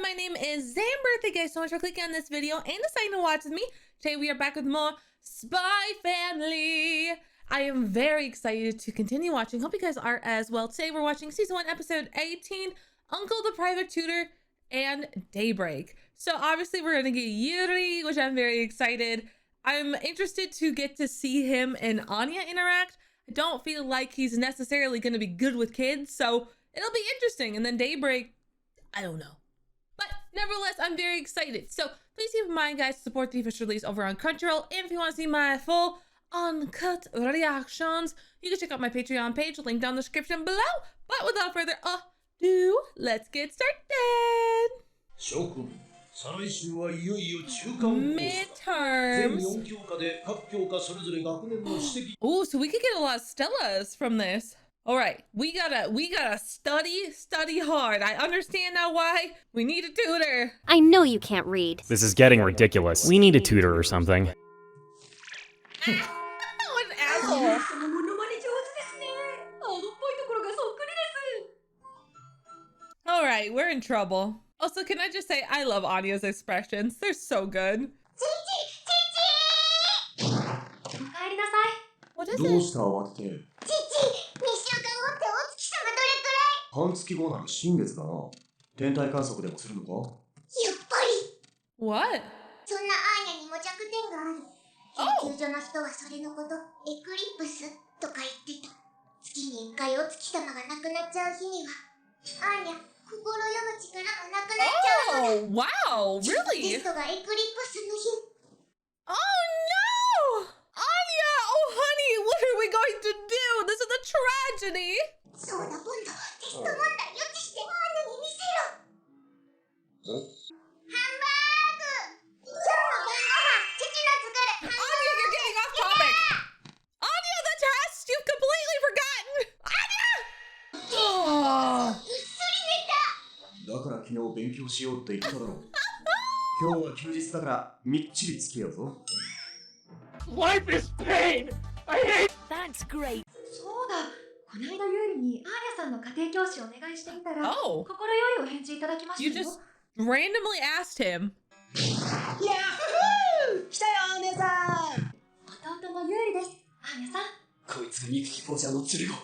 everyone, my name is Zamber. Thank you guys so much for clicking on this video and deciding to watch with me. Today we are back with more Spy Family. I am very excited to continue watching. Hope you guys are as well. Today we're watching season 1 episode 18, Uncle the Private Tutor and Daybreak. So obviously we're gonna get Yuri, which I'm very excited. I'm interested to get to see him and Anya interact. I don't feel like he's necessarily gonna be good with kids, so it'll be interesting. And then Daybreak, I don't know. But nevertheless, I'm very excited. So please keep in mind, guys, to support the official release over on Crunchyroll. And if you want to see my full uncut reactions, you can check out my Patreon page, link down in the description below. But without further ado, let's get started. Midterms. Ooh, so we could get a lot of Stellas from this. All right, we gotta study hard. I understand now why we need a tutor. I know you can't read. This is getting ridiculous. We need a tutor or something. What an asshole. All right, we're in trouble. Also, can I just say, I love Anya's expressions. They're so good. What is it? 半月後なら新月だな。天体観測でもするのか？やっぱり。What? そんなアーニャにも弱点がある。研究所の人はそれのことエクリプスとか言ってた。月に1回お月様がなくなっちゃう日には、アーニャ心読む力もなくなっちゃうの。Oh, wow, really? テストがエクリプスの日。Oh no! Anya, oh honey, what are we going to do? This is a tragedy. そうだ、ボンド。テスト問題予知してアーニャに見せろ。ハンバーグ。今日の晩ご飯、父の作るハンバーグ。Anya, you're getting off topic. Anya, the test! You've completely forgotten. Anya! ぐっすり寝た。だから昨日勉強しようって言っただろう。今日は休日だからみっちり付き合うぞ。Life is pain! I hate. That's great. そうだ。この間ユーリにアーニャさんの家庭教師をお願いしてみたら、 Oh. 心よりお返事いただきました You よ。 just randomly asked him. ヤッホー！来たよアーニャさん。弟のユーリです。アーニャさん。こいつが憎きポージャーの剣を。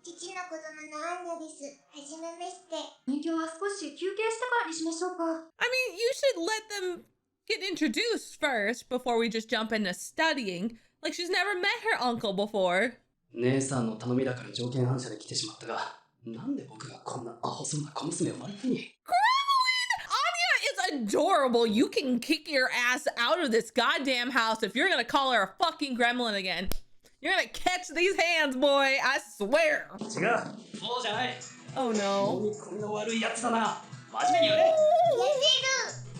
父の子供のアンナです。はじめまして。勉強は少し休憩してからにしましょうか。I mean, you should let them get introduced first before we just jump into studying. Like she's never met her uncle before. 姉さんの頼みだから条件反射で来てしまったが、なんで僕がこんなアホそうな小娘を相手に。Anya is adorable. You can kick your ass out of this goddamn house if you're gonna call her a fucking gremlin again. You're gonna catch these hands, boy. I swear. 違う。そうじゃない。 Oh no. 飲み込みの悪いやつだな。真面目に言うね。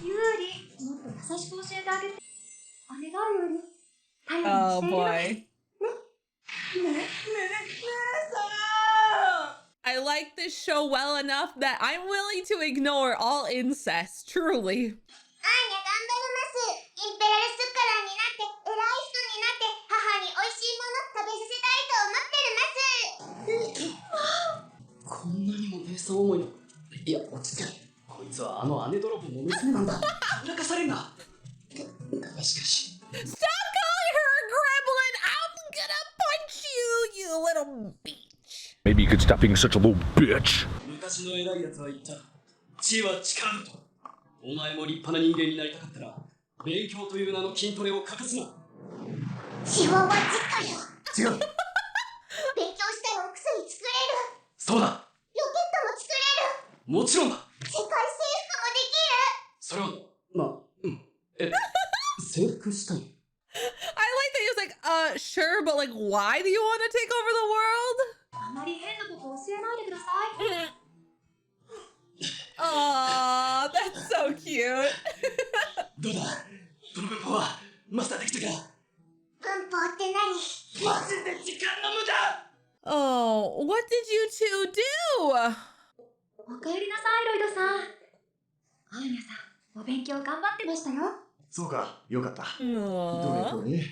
ユーリ、もっと優しく教えてあげて。お願いユーリ。頼りに Oh している。 boy. I like this show well enough that I'm willing to ignore all incest, truly. アーニャ頑張ります。インペラルスカラーになって偉い人になって母に美味しいもの食べさせたいと思ってるます。こんなにも姉さん思いの。いや、落ち着け。こいつはあの姉泥棒の娘なんだ。泣かされんな。しかし。Stop calling her a gremlin! I'm gonna punch you, you little bitch. Maybe you could stop being such a little bitch. 昔の偉いやつは言った。知は力と。お前も立派な人間になりたかったら、勉強という名の筋トレを欠かすな。チワワ力よ。違う。勉強したらお薬作れる。そうだ。ロケットも作れる。もちろんだ。世界征服もできる。それは、まあ、うん。征服したい。I like that he was like, sure, but like, why do you want to take over the world? あまり変なこと教えないでください。Aw, that's so cute. どうだこの文法はマスターできたか文法って何？マジで時間の無駄 Oh, what did you two do? おかえりなさい、ロイドさん。アーニャさん、お勉強頑張ってましたよ。そうか、よかった。どれ Aww. どれ。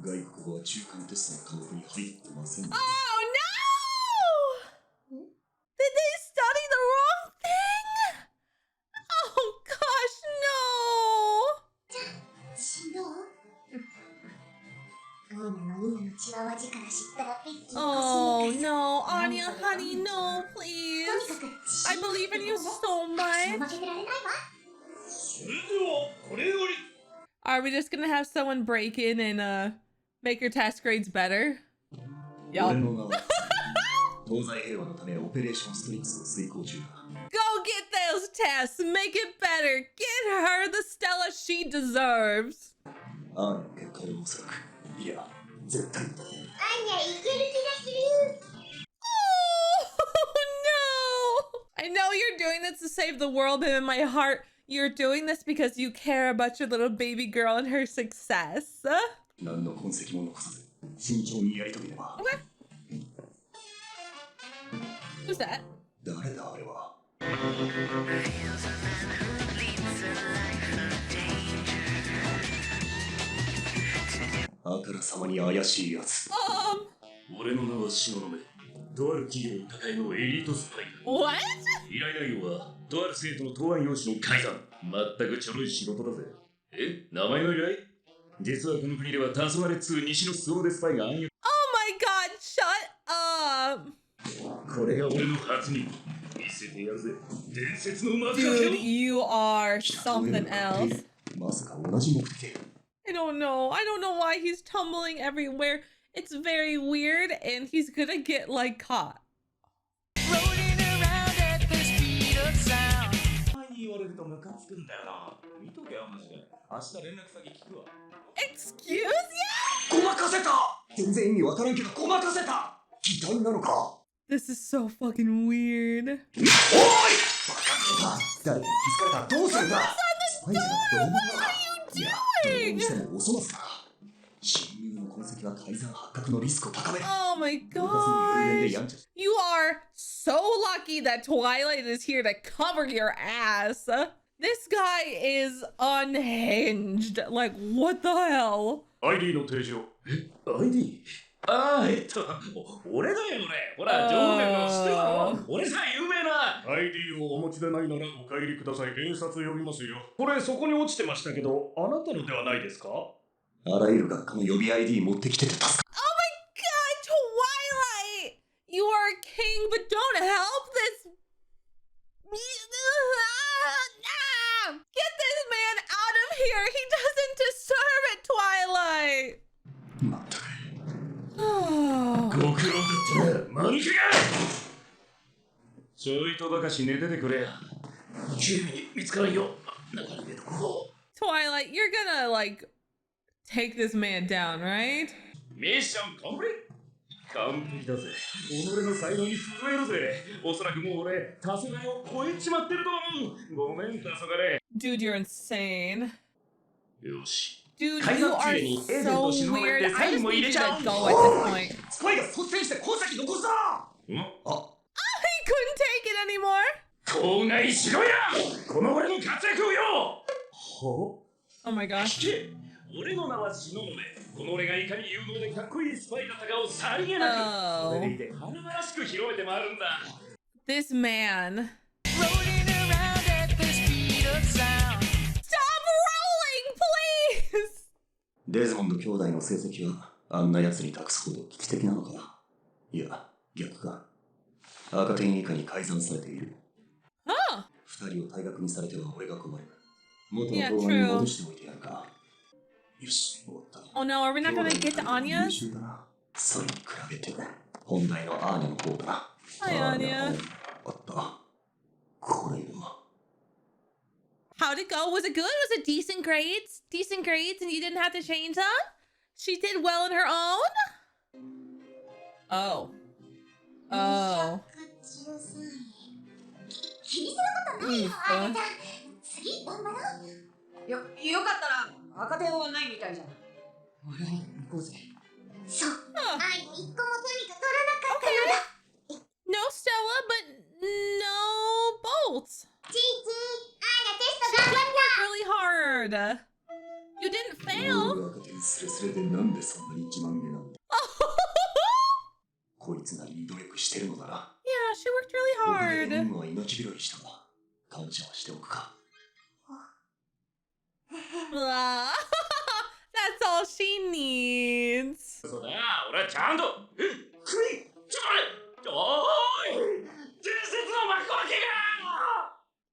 外国語は中間テストの科目に入ってません。Oh no! Did they study the wrong thing? Oh 私はわじから知ったらペッキー Oh no, Anya, honey, no, please. とにかく I believe in you so 負 much. けてられないわ。 それではこれより Are we just gonna have someone break in and make your test grades better? 俺 Yup. の名は東西平和のためオペレーションストリックスを遂行中だ。 Go get those tests, make it better. Get her the Stella she deserves. アーニャの結果はおそらく、いや、絶対。アンニャいける気がする。 Oh no! I know you're doing this to save the world, but in my heart, you're doing this because you care about your little baby girl and her success. 何の痕跡も残さず、慎重にやり遂げれば。 Okay. Who's that? 誰だあれは。あからさまに怪しいやつ。俺の名は東雲。とある企業を抱えのエリートスパイだ。 What? 依頼内容はとある生徒の答案用紙の改ざん。全くちょろい仕事だぜ。え、名前の由来？実はこの国では黄昏2西の凄腕スパイが暗躍。 Oh my god, shut up! これが俺の初耳。見せてやるぜ。伝説の幕開け Dude, を。 you are something else. まさか同じ目的。 I don't know. I don't know why he's tumbling everywhere. It's very weird and he's gonna get like caught. 前に言われるとムカつくんだよな。見とけよマジで。明日連絡先聞くわ。 Excuse you? ごまかせた。全然意味わからんけどごまかせた。擬態なのか。 This is so fucking weird. おい。誰かに気づかれたらどうするんだ。スパイじゃなくてお前は。いや、どうにしてもお粗末だ。侵入の痕跡は改ざん発覚のリスクを高める。 Oh my 動かずに人間で gosh. やんちゃし You are so lucky that Twilight is here to cover your ass. This guy is unhinged. Like, what the hell? ID の提示を。え ?ID？ ああ、俺だよ俺。ほら、上面の知ってるだろ。俺さ、有名な。ID をお持ちでないならお帰りください。検察呼びますよ。これそこに落ちてましたけど、あなたのではないですか？あらゆる学科の予備 ID 持ってきてて助かる。 Oh my god, Twilight! You are a king, but don't help this. Get this man out of here. He doesn't deserve it, Twilight. まったく。Oh. ご苦労だったな、マヌケが。ちょいとばかし寝ててくれや。急に見つからんよ。中に入れとこう。 Twilight, you're gonna like take this man down, right? ミッションコンプリート。完璧だぜ。己の才能に震えるぜ。おそらくもう俺、黄昏を超えちまってると思う。ごめん、黄昏。 Dude, you're insane. よし。 Dude, 改 you ざん are 中にエージェン so ト忍ばれ weird. て I サイ just ンも need 入 you れ to ちゃう。 go at this point. スパイが率先して痕跡残すな。ん He あ、couldn't take it anymore. 口外しろや。この俺の活躍をよ。は Oh my gosh. 聞け。俺の名は東雲。この俺がいかに有能でかっこいいスパイだったかをさりげなく、それでいて華々しく広めて回るんだ。 This man. Stop rolling, please. デズモンド兄弟の成績はあんな奴に託すほど危機的なのか。いや、逆か。赤点以下に改ざんされている。 Oh. 二人を退学にされては俺が困る。元の Yeah, 動画に true. 戻しておいてやるか。よし、終わった。 Oh no, are we not gonna get to 優 Anya's? 秀だな。それに比べて本題のアーニャの方だな。 Hi, アーニ Anya. ャあった。これは。 How'd it go? Was it good? Was it decent grades? Decent grades and you didn't have to change them? She did well in her own? Oh. Oh. 気にすることないよ、あなた。次頑張ろう。よかったら赤点はないみたいじゃん。俺行こうぜ。そう、愛に一個もトニカ取らなかったのだ。 No Stella, but no bolts. ちいちい、アーニャテスト頑張った。 Really hard. You didn't fail. 赤点スレスレでなんでそんなに自慢げなんだ。こいつなりに努力してるのだな。 Yeah, she worked おかげ really で hard. 運は命拾いしたわ。感謝はしておくか。Blah. That's all she needs. そうだ、俺はちゃんと。え、クイ、ちょっと待って。おーい、伝説の幕開けが。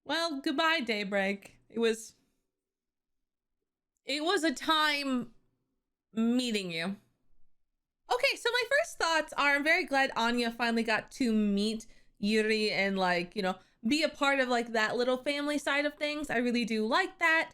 Well, goodbye, Daybreak. It was a time meeting you. Okay, so my first thoughts are I'm very glad Anya finally got to meet Yuri and, like, you know, be a part of like that little family side of things. I really do like that.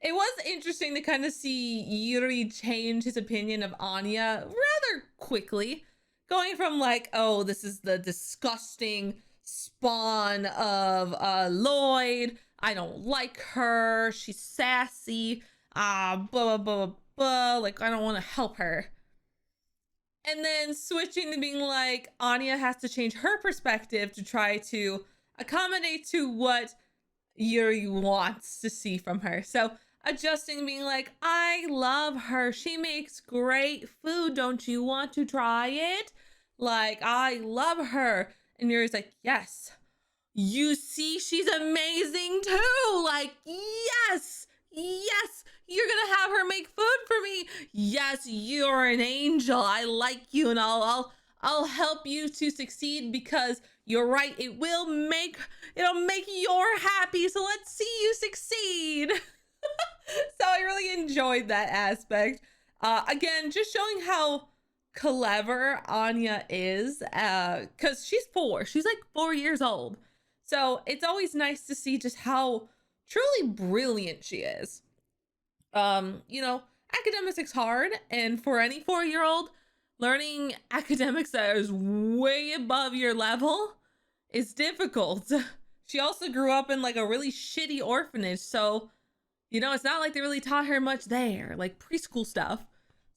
It was interesting to kind of see Yuri change his opinion of Anya rather quickly, going from like, oh, this is the disgusting spawn of Lloyd, I don't like her, she's sassy, blah blah blah blah, like I don't want to help her. And then switching to being like, Anya has to change her perspective to try to accommodate to what Yuri wants to see from her. So adjusting, being like, I love her, she makes great food, don't you want to try it? Like, I love her. And Yuri's like, yes, you see, she's amazing too. Like, yes, yes, you're gonna have her make food for me. Yes, you're an angel. I like you, and I'll help you to succeed because you're right. It'll make you happy. So let's see you succeed. So I really enjoyed that aspect. Again, just showing how clever Anya is, because she's 4. She's like 4 years old. So it's always nice to see just how truly brilliant she is. You know, academics is hard, and for any 4-year-old, learning academics that is way above your level is difficult. She also grew up in like a really shitty orphanage, so you know, it's not like they really taught her much there, like preschool stuff.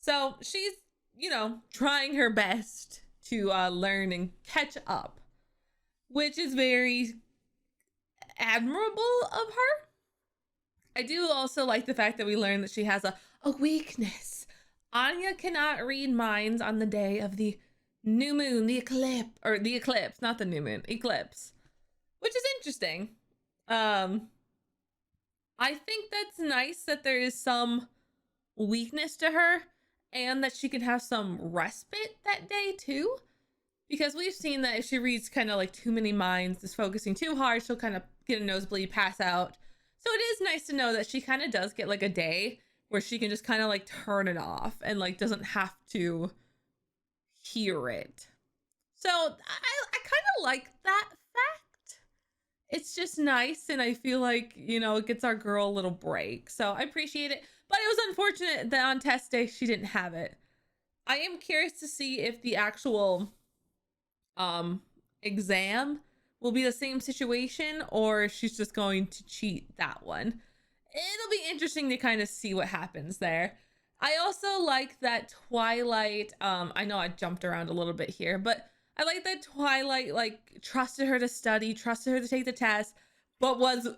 So she's, you know, trying her best to learn and catch up, which is very admirable of her. I do also like the fact that we learned that she has a weakness. Anya cannot read minds on the day of the new moon, the eclipse, not the new moon, eclipse, which is interesting. I think that's nice that there is some weakness to her and that she can have some respite that day too, because we've seen that if she reads kind of like too many minds, is focusing too hard, she'll kind of get a nosebleed, pass out. So it is nice to know that she kind of does get like a day where she can just kind of like turn it off and like doesn't have to hear it. So I kind of like that fact. It's just nice, and I feel like, you know, it gets our girl a little break. So I appreciate it. But it was unfortunate that on test day she didn't have it. I am curious to see if the actual exam will be the same situation or if she's just going to cheat that one. It'll be interesting to kind of see what happens there. I also like that Twilight, I know I jumped around a little bit here, but I like that Twilight like trusted her to study, trusted her to take the test, but was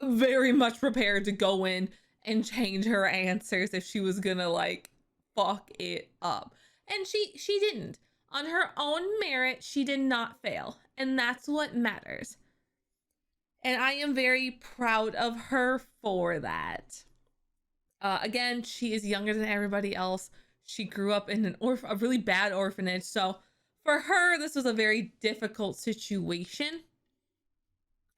very much prepared to go in and change her answers if she was gonna like fuck it up. And she didn't. On her own merit, she did not fail, and that's what matters. And I am very proud of her for that. Again, she is younger than everybody else. She grew up in a really bad orphanage, so for her, this was a very difficult situation.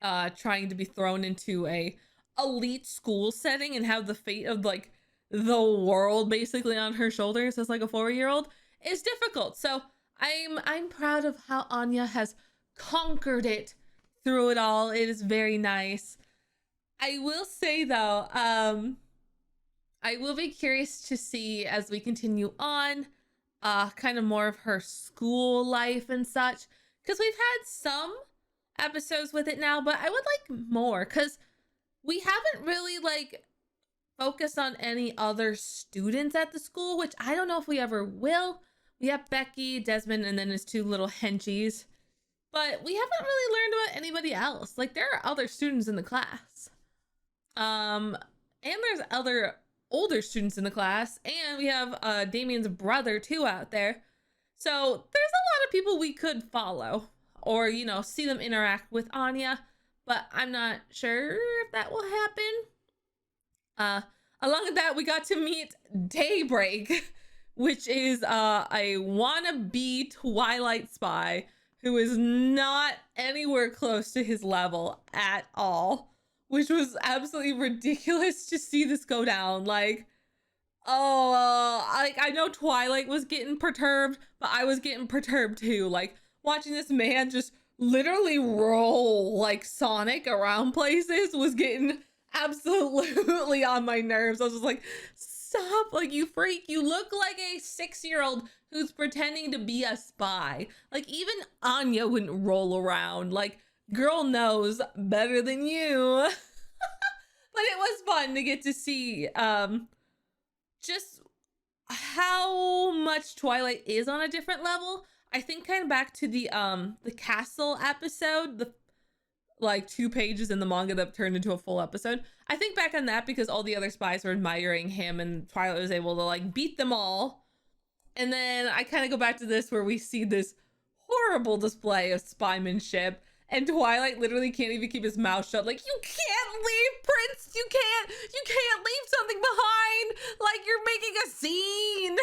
Trying to be thrown into a elite school setting and have the fate of like the world basically on her shoulders as like a 4-year-old is difficult. So I'm proud of how Anya has conquered it through it all. It is very nice. I will say though, I will be curious to see as we continue on, kind of more of her school life and such, because we've had some episodes with it now, but I would like more, because we haven't really like focused on any other students at the school, which I don't know if we ever will. We have Becky, Desmond, and then his 2 little henchies, but we haven't really learned about anybody else. Like, there are other students in the class, and there's other older students in the class, and we have Damien's brother too out there. So there's a lot of people we could follow or, you know, see them interact with Anya, but I'm not sure if that will happen. Along with that, we got to meet DAYBREAK, which is a wannabe Twilight spy who is not anywhere close to his level at all, which was absolutely ridiculous to see this go down. Like, I know Twilight was getting perturbed, but I was getting perturbed too. Like, watching this man just literally roll like Sonic around places was getting absolutely on my nerves. I was just like, stop, like, you freak, you look like a 6-year-old who's pretending to be a spy. Like, even Anya wouldn't roll around. Like, girl knows better than you. But it was fun to get to see just how much Twilight is on a different level. I think kind of back to the castle episode, the like 2 pages in the manga that turned into a full episode. I think back on that because all the other spies were admiring him and Twilight was able to like beat them all. And then I kind of go back to this where we see this horrible display of spymanship and Twilight literally can't even keep his mouth shut. Like, you can't leave, Prince. You can't leave something behind. Like, you're making a scene.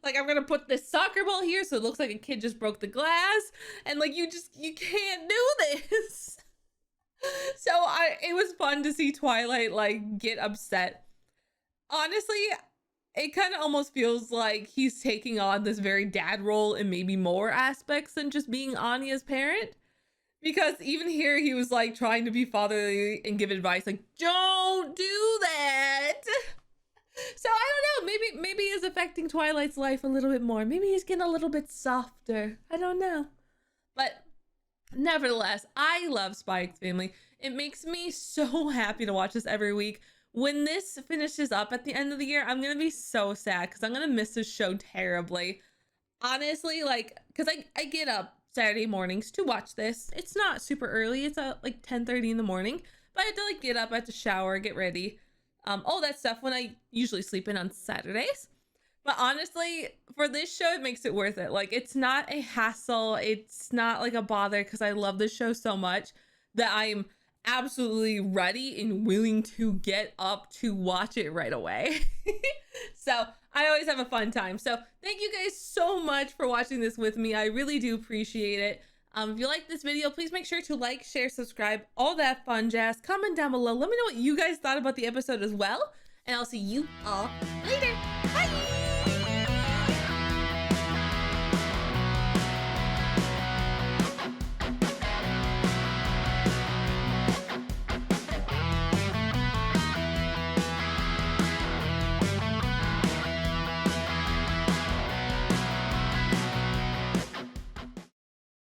Like, I'm gonna put this soccer ball here so it looks like a kid just broke the glass. And like, you can't do this. So it was fun to see Twilight like get upset. Honestly, it kind of almost feels like he's taking on this very dad role in maybe more aspects than just being Anya's parent. Because even here he was like trying to be fatherly and give advice like, don't do that. So I don't know, maybe it's affecting Twilight's life a little bit more. Maybe he's getting a little bit softer. I don't know. But nevertheless, I love Spy X Family. It makes me so happy to watch this every week. When this finishes up at the end of the year, I'm gonna be so sad because I'm gonna miss this show terribly. Honestly, like, because I get up Saturday mornings to watch this. It's not super early. It's at like 10:30 in the morning, but I have to like get up, I have to shower, get ready, all that stuff when I usually sleep in on Saturdays. But honestly, for this show, it makes it worth it. Like, it's not a hassle. It's not like a bother because I love this show so much that I'm absolutely ready and willing to get up to watch it right away. So I always have a fun time. So thank you guys so much for watching this with me. I really do appreciate it. If you like this video, please make sure to like, share, subscribe, all that fun jazz. Comment down below. Let me know what you guys thought about the episode as well. And I'll see you all later.